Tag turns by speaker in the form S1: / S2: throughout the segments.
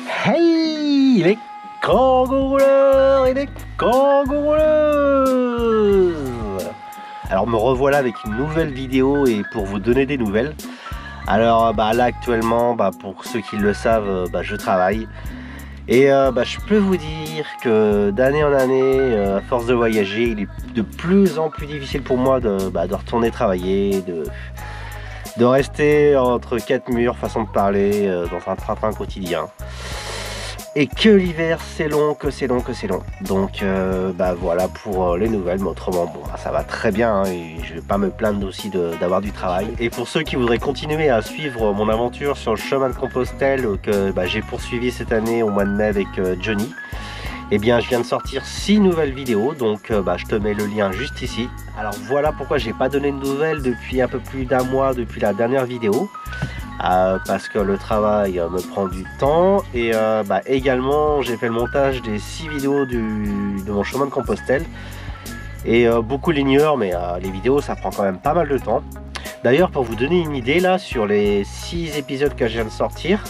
S1: Hey les kangourous et les kangourous. Alors me revoilà avec une nouvelle vidéo et pour vous donner des nouvelles. Alors là actuellement, pour ceux qui le savent, je travaille. Et je peux vous dire que d'année en année, à force de voyager, il est de plus en plus difficile pour moi de retourner travailler, de rester entre quatre murs, façon de parler, dans un train-train quotidien. Et que l'hiver c'est long, que c'est long, que c'est long. Donc voilà pour les nouvelles, mais autrement ça va très bien hein, et je vais pas me plaindre aussi d'avoir du travail. Et pour ceux qui voudraient continuer à suivre mon aventure sur le chemin de Compostelle que j'ai poursuivi cette année au mois de mai avec Johnny, eh bien je viens de sortir 6 nouvelles vidéos, donc je te mets le lien juste ici. Alors voilà pourquoi j'ai pas donné de nouvelles depuis un peu plus d'un mois depuis la dernière vidéo. Parce que le travail me prend du temps et également j'ai fait le montage des 6 vidéos de mon chemin de Compostelle et beaucoup l'ignorent, mais les vidéos ça prend quand même pas mal de temps. D'ailleurs pour vous donner une idée là sur les 6 épisodes que je viens de sortir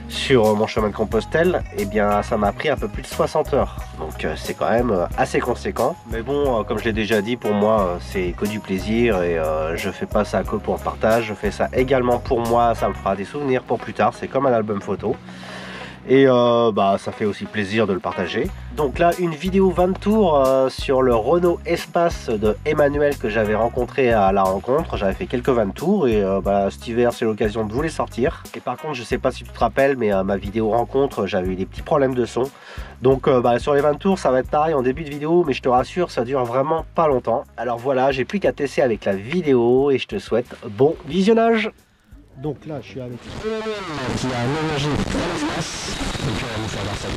S1: sur mon chemin de Compostelle, et bien ça m'a pris un peu plus de 60 heures, donc c'est quand même assez conséquent. Mais bon, comme je l'ai déjà dit, pour moi c'est que du plaisir et je fais pas ça que pour le partage, je fais ça également pour moi, ça me fera des souvenirs pour plus tard, c'est comme un album photo. Et ça fait aussi plaisir de le partager. Donc là une vidéo 20 tours sur le Renault Espace de Emmanuel que j'avais rencontré à la rencontre. J'avais fait quelques 20 tours et cet hiver c'est l'occasion de vous les sortir. Et par contre je sais pas si tu te rappelles, mais ma vidéo rencontre j'avais eu des petits problèmes de son. Donc sur les 20 tours ça va être pareil en début de vidéo, mais je te rassure ça dure vraiment pas longtemps. Alors voilà, j'ai plus qu'à tester avec la vidéo et je te souhaite bon visionnage. Donc là, je suis avec Emmanuel qui a aménagé l'espace. Donc on va vous faire voir ça.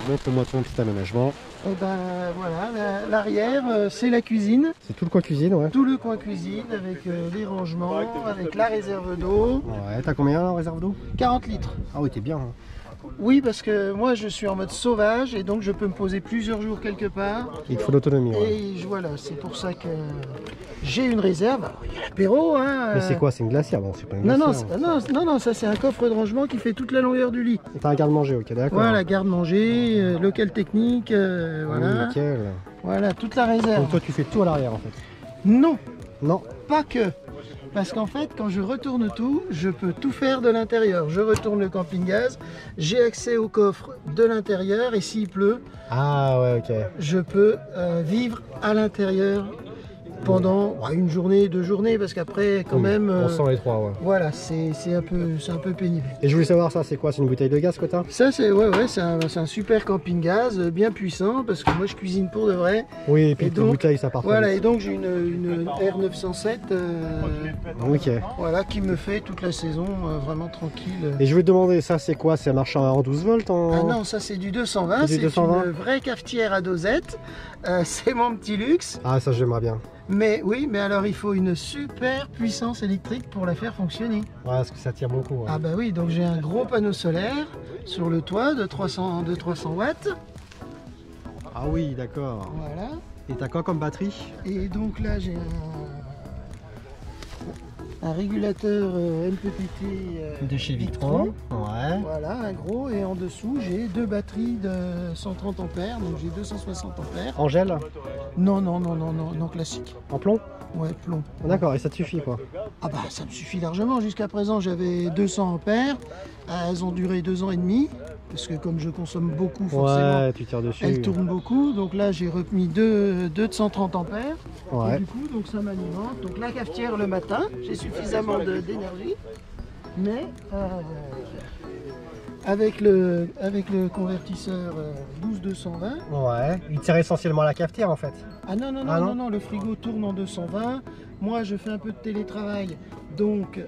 S1: Montre-moi ton petit aménagement.
S2: Et voilà, l'arrière, c'est la cuisine.
S1: C'est tout le coin cuisine, ouais.
S2: Tout le coin cuisine avec les rangements, avec la réserve d'eau.
S1: Ouais, t'as combien en réserve d'eau?
S2: 40 litres.
S1: Ah oui, t'es bien. Hein.
S2: Oui, parce que moi je suis en mode sauvage et donc je peux me poser plusieurs jours quelque part.
S1: Il te faut l'autonomie. Ouais.
S2: Et voilà, c'est pour ça que j'ai une réserve. Alors, il y a l'apéro. Hein,
S1: Mais c'est quoi? C'est une glacière? Bon, c'est pas une glacière.
S2: Non, ça c'est un coffre de rangement qui fait toute la longueur du lit.
S1: T'as un garde-manger, ok, d'accord.
S2: Voilà, garde-manger, local technique, voilà.
S1: Nickel.
S2: Voilà, toute la réserve.
S1: Donc toi tu fais tout à l'arrière en fait?
S2: Non.
S1: Non.
S2: Pas que. Parce qu'en fait, quand je retourne tout, je peux tout faire de l'intérieur. Je retourne le camping-gaz, j'ai accès au coffre de l'intérieur et s'il pleut, je peux vivre à l'intérieur pendant une journée, 2 journées, parce qu'après, quand même...
S1: on sent les trois, ouais.
S2: Voilà, c'est un peu pénible.
S1: Et je voulais savoir ça, c'est quoi? C'est une bouteille de gaz que t'as?
S2: Ça, c'est c'est un super camping-gaz, bien puissant, parce que moi, je cuisine pour de vrai.
S1: Oui, et puis tes bouteilles, ça part.
S2: Voilà, et donc j'ai une R907, voilà, qui me fait toute la saison vraiment tranquille.
S1: Et je vais te demander, ça, c'est quoi? C'est un marchand en 12 volts
S2: Ah non, ça, c'est du 220, c'est une vraie cafetière à dosette. C'est mon petit luxe.
S1: Ah, ça, j'aimerais bien.
S2: Mais oui, mais alors il faut une super puissance électrique pour la faire fonctionner.
S1: Ouais, parce que ça tire beaucoup. Ouais.
S2: Ah bah oui, donc j'ai un gros panneau solaire sur le toit de 300 watts.
S1: Ah oui, d'accord.
S2: Voilà.
S1: Et t'as quoi comme batterie?
S2: Et donc là j'ai un régulateur MPPT
S1: de chez Victron. Ouais.
S2: Voilà, un gros, et en dessous j'ai 2 batteries de 130 ampères, donc j'ai 260 ampères.
S1: En gel?
S2: Non, classique.
S1: En plomb?
S2: Ouais, plomb.
S1: D'accord, et ça te suffit quoi?
S2: Ah bah ça me suffit largement. Jusqu'à présent j'avais 200 ampères, elles ont duré 2 ans et demi, parce que comme je consomme beaucoup forcément,
S1: ouais, tu tires dessus.
S2: Elles tournent beaucoup, donc là j'ai remis 2 de 130 ampères.
S1: Ouais.
S2: Et du coup donc ça m'alimente. Donc la cafetière le matin, j'ai suffisamment d'énergie, mais avec le convertisseur 12220.
S1: Ouais, il tire essentiellement la cafetière en fait.
S2: Ah non, le frigo tourne en 220. Moi je fais un peu de télétravail, donc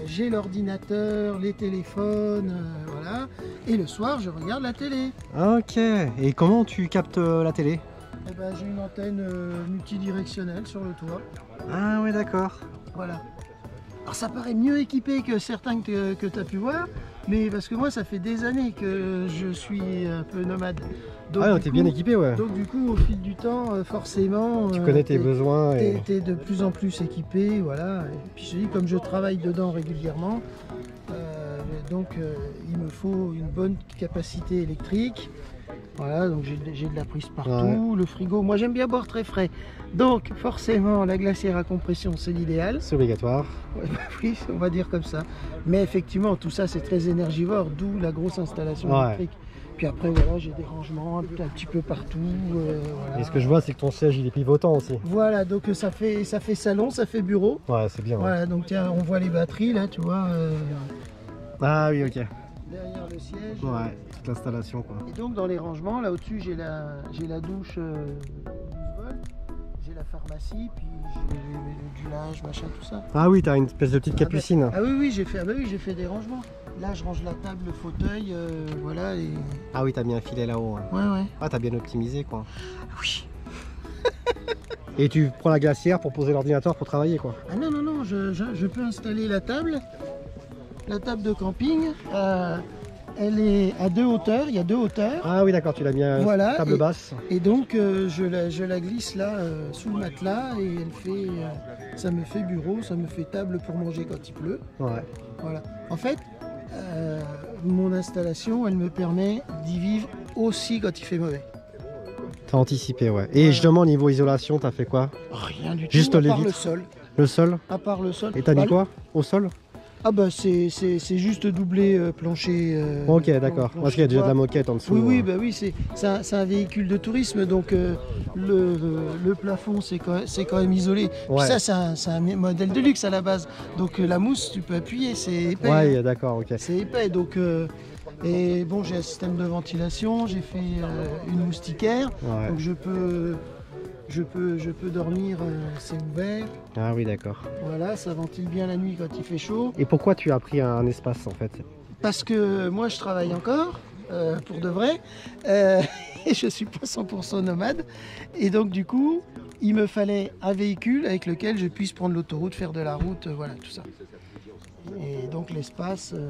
S2: j'ai l'ordinateur, les téléphones, voilà. Et le soir je regarde la télé.
S1: Ok, et comment tu captes la télé?
S2: Eh ben, j'ai une antenne multidirectionnelle sur le toit.
S1: Ah ouais, d'accord.
S2: Voilà. Alors ça paraît mieux équipé que certains que tu as pu voir, mais parce que moi ça fait des années que je suis un peu nomade. Donc,
S1: ah, t'es bien équipé, ouais.
S2: Donc du coup au fil du temps, forcément...
S1: Tu connais tes besoins et...
S2: T'es de plus en plus équipé, voilà. Et puis je dis, comme je travaille dedans régulièrement, il me faut une bonne capacité électrique. Voilà, donc j'ai de la prise partout. Ouais. Le frigo, moi j'aime bien boire très frais. Donc forcément, la glacière à compression, c'est l'idéal.
S3: C'est obligatoire.
S2: Ouais, oui, on va dire comme ça. Mais effectivement, tout ça, c'est très énergivore, d'où la grosse installation électrique. Puis après, voilà, j'ai des rangements un petit peu partout. Voilà.
S3: Et ce que je vois, c'est que ton siège, il est pivotant aussi.
S2: Voilà, donc ça fait salon, ça fait bureau.
S3: Ouais, c'est bien.
S2: Voilà, donc tiens, on voit les batteries, là, tu vois.
S3: Ah oui, ok.
S2: Derrière le siège.
S3: Ouais, toute l'installation, quoi.
S2: Et donc, dans les rangements, là au-dessus, j'ai la douche 12 volts. J'ai la pharmacie, puis j'ai du linge, machin, tout ça.
S3: Ah oui, t'as une espèce de petite capucine.
S2: Ah oui, j'ai fait des rangements. Là, je range la table, le fauteuil, voilà. Et...
S3: Ah oui, t'as mis un filet là-haut.
S2: Ouais, ouais.
S3: Ah, t'as bien optimisé, quoi.
S2: Oui.
S3: Et tu prends la glacière pour poser l'ordinateur pour travailler, quoi.
S2: Ah non, non, non, je peux installer la table de camping. Elle est à 2 hauteurs, il y a 2 hauteurs.
S3: Ah oui, d'accord, tu l'as mis à table basse.
S2: Et donc, je la glisse là, sous le matelas, et elle fait, ça me fait bureau, ça me fait table pour manger quand il pleut.
S3: Ouais.
S2: Voilà. En fait, mon installation, elle me permet d'y vivre aussi quand il fait mauvais.
S3: T'as anticipé, ouais. Et justement, au niveau isolation, t'as fait quoi?
S2: Rien du tout,
S3: juste
S2: à
S3: les
S2: part
S3: vitres.
S2: le sol.
S3: Le sol?
S2: À part le sol.
S3: Et t'as mis quoi? Au sol?
S2: Ah bah c'est juste doublé plancher.
S3: Ok, d'accord. Parce qu'il y a déjà de la moquette en dessous.
S2: Oui, oui, bah oui, c'est un véhicule de tourisme, donc le plafond c'est quand même isolé.
S3: Ouais.
S2: Puis ça c'est un modèle de luxe à la base, donc la mousse tu peux appuyer, c'est épais.
S3: Ouais, d'accord, ok.
S2: C'est épais, donc et bon, j'ai un système de ventilation, j'ai fait une moustiquaire,
S3: Ouais.
S2: donc je peux dormir, c'est ouvert.
S3: Ah oui, d'accord.
S2: Voilà, ça ventile bien la nuit quand il fait chaud.
S3: Et pourquoi tu as pris un espace en fait?
S2: Parce que moi je travaille encore, pour de vrai, et je suis pas 100% nomade. Et donc du coup, il me fallait un véhicule avec lequel je puisse prendre l'autoroute, faire de la route, voilà, tout ça. Et donc l'espace, voilà.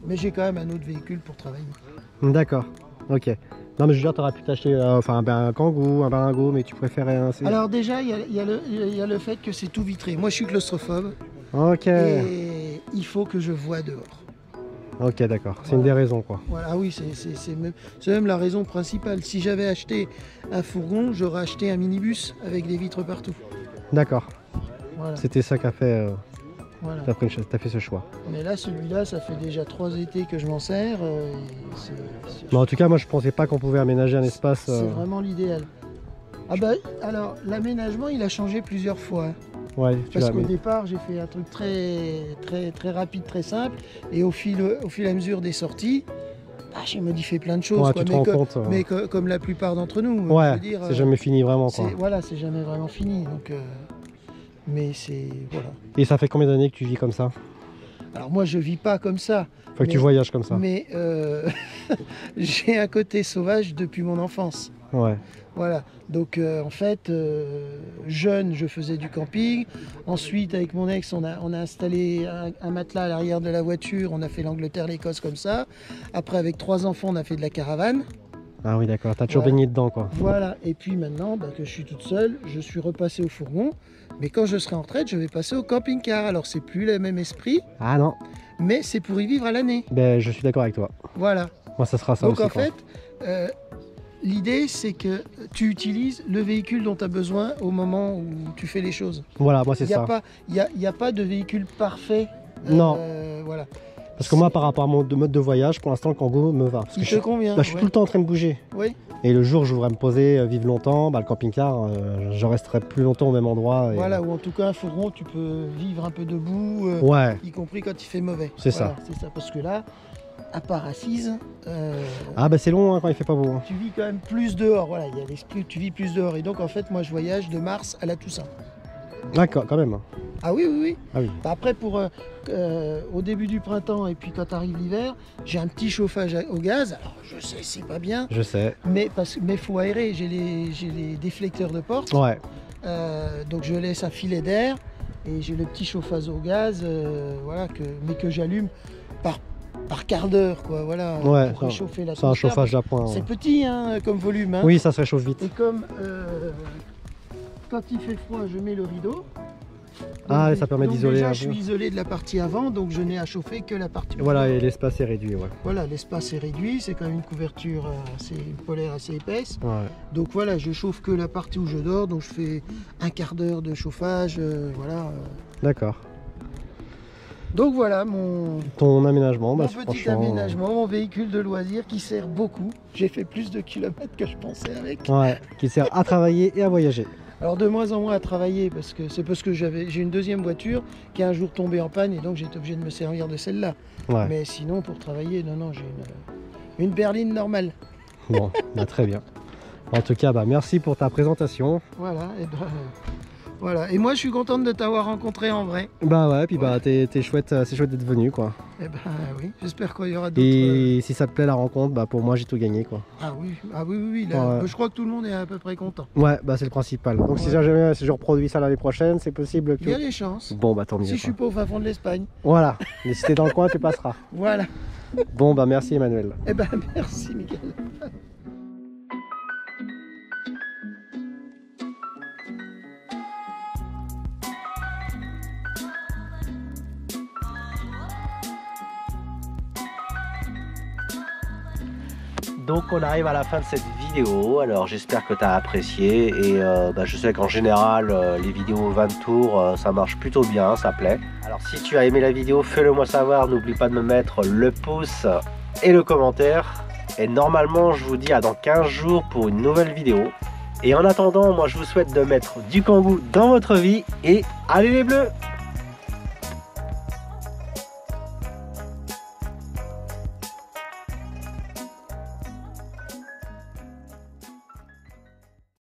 S2: Mais j'ai quand même un autre véhicule pour travailler.
S3: D'accord, ok. Non mais je veux dire, t'aurais pu t'acheter un Kangoo, un Baringo, mais tu préférais un...
S2: Alors déjà, il y a le fait que c'est tout vitré. Moi je suis claustrophobe.
S3: Ok.
S2: Et il faut que je voie dehors.
S3: Ok, d'accord. C'est une des raisons, quoi.
S2: Voilà, ah oui, c'est même la raison principale. Si j'avais acheté un fourgon, j'aurais acheté un minibus avec des vitres partout.
S3: D'accord.
S2: Voilà.
S3: C'était ça qu'a fait...
S2: Voilà.
S3: T'as fait ce choix.
S2: Mais là, celui-là, ça fait déjà 3 étés que je m'en sers.
S3: Mais en tout cas, moi, je pensais pas qu'on pouvait aménager un espace...
S2: C'est vraiment l'idéal. Ah bah, alors, l'aménagement, il a changé plusieurs fois.
S3: Ouais,
S2: parce qu'au départ, j'ai fait un truc très rapide, très simple. Et au fil et à mesure des sorties, j'ai modifié plein de choses.
S3: Ouais,
S2: quoi.
S3: tu te rends compte,
S2: mais comme la plupart d'entre nous.
S3: Ouais, c'est jamais fini vraiment, quoi.
S2: Voilà, c'est jamais vraiment fini. Donc, mais c'est... Voilà.
S3: Et ça fait combien d'années que tu vis comme ça?
S2: Alors moi, je vis pas comme ça.
S3: Faut que tu voyages comme ça.
S2: Mais j'ai un côté sauvage depuis mon enfance.
S3: Ouais.
S2: Voilà, donc en fait, jeune, je faisais du camping. Ensuite, avec mon ex, on a installé un matelas à l'arrière de la voiture. On a fait l'Angleterre, l'Écosse comme ça. Après, avec 3 enfants, on a fait de la caravane.
S3: Ah oui, d'accord. T'as toujours baigné dedans, quoi.
S2: Voilà, et puis maintenant que je suis toute seule, je suis repassé au fourgon. Mais quand je serai en retraite, je vais passer au camping-car. Alors, c'est plus le même esprit.
S3: Ah non.
S2: Mais c'est pour y vivre à l'année.
S3: Ben, je suis d'accord avec toi.
S2: Voilà.
S3: Moi, ça sera ça
S2: donc,
S3: aussi.
S2: Donc, en fait... l'idée, c'est que tu utilises le véhicule dont tu as besoin au moment où tu fais les choses.
S3: Voilà, moi c'est ça.
S2: Il n'y a pas de véhicule parfait.
S3: Non.
S2: Voilà.
S3: Parce que moi, par rapport à mon mode de voyage, pour l'instant, le Kangoo me va. Parce
S2: il te convient.
S3: Je suis tout le temps en train de bouger.
S2: Oui.
S3: Et le jour où je voudrais me poser, vivre longtemps, le camping-car, je resterai plus longtemps au même endroit. Et...
S2: Voilà, ou en tout cas, un fourgon, tu peux vivre un peu debout, y compris quand il fait mauvais.
S3: C'est
S2: ça. C'est ça, parce que là, à part assise...
S3: Ah bah c'est long quand il fait pas beau.
S2: Tu vis quand même plus dehors, voilà, il y a l'esprit, tu vis plus dehors. Et donc en fait, moi je voyage de mars à la Toussaint.
S3: D'accord, quand même.
S2: Ah oui, oui, oui.
S3: Ah oui.
S2: Après, au début du printemps et puis quand arrive l'hiver, j'ai un petit chauffage au gaz. Alors je sais, c'est pas bien.
S3: Je sais.
S2: Mais faut aérer, j'ai les déflecteurs de porte.
S3: Ouais.
S2: Donc je laisse un filet d'air et j'ai le petit chauffage au gaz, voilà, mais que j'allume par quart d'heure, quoi, voilà,
S3: ouais,
S2: pour réchauffer la
S3: c'est un chauffage d'appoint.
S2: C'est petit, hein, comme volume. Hein.
S3: Oui, ça se réchauffe vite.
S2: Et comme quand il fait froid, je mets le rideau.
S3: Ah, et ça permet
S2: donc
S3: d'isoler
S2: déjà,
S3: un
S2: je
S3: peu.
S2: suis isolé de la partie avant, donc je n'ai à chauffer que la partie
S3: Voilà,
S2: devant.
S3: et l'espace est réduit, ouais.
S2: Voilà, l'espace est réduit, c'est quand même une couverture polaire assez épaisse.
S3: Ouais.
S2: Donc voilà, je chauffe que la partie où je dors, donc je fais un quart d'heure de chauffage, voilà.
S3: D'accord.
S2: Donc voilà mon
S3: Ton aménagement, bah,
S2: petit
S3: franchement,
S2: aménagement, mon véhicule de loisir qui sert beaucoup. J'ai fait plus de kilomètres que je pensais avec.
S3: ouais, qui sert à travailler et à voyager.
S2: Alors de moins en moins à travailler parce que j'ai une deuxième voiture qui est un jour tombée en panne et donc j'ai été obligé de me servir de celle-là.
S3: Ouais.
S2: Mais sinon pour travailler, non, j'ai une berline normale.
S3: Bon, bah, très bien. En tout cas, bah, merci pour ta présentation.
S2: Voilà, voilà. Et moi je suis contente de t'avoir rencontré en vrai.
S3: Bah ouais, puis bah t'es chouette, c'est chouette d'être venu quoi.
S2: Eh ben oui, j'espère qu'il y aura d'autres.
S3: Et si ça te plaît la rencontre, bah pour moi j'ai tout gagné quoi.
S2: Ah oui, là,
S3: Ouais.
S2: je crois que tout le monde est à peu près content.
S3: Ouais, bah c'est le principal. Donc si
S2: Ouais.
S3: jamais si je reproduis ça l'année prochaine, c'est possible
S2: Il y a
S3: que.
S2: des chances.
S3: Bon bah tant mieux.
S2: Si je suis
S3: quoi.
S2: pas au fin fond de l'Espagne.
S3: Voilà, mais si t'es dans le coin, tu passeras.
S2: Voilà.
S3: Bon bah merci Emmanuel.
S2: Eh ben merci Miguel.
S1: Donc on arrive à la fin de cette vidéo, alors j'espère que tu as apprécié et je sais qu'en général les vidéos 20 tours ça marche plutôt bien, ça plaît. Alors si tu as aimé la vidéo, fais-le moi savoir, n'oublie pas de me mettre le pouce et le commentaire. Et normalement je vous dis à dans 15 jours pour une nouvelle vidéo. Et en attendant, moi je vous souhaite de mettre du Kangoo dans votre vie et allez les bleus!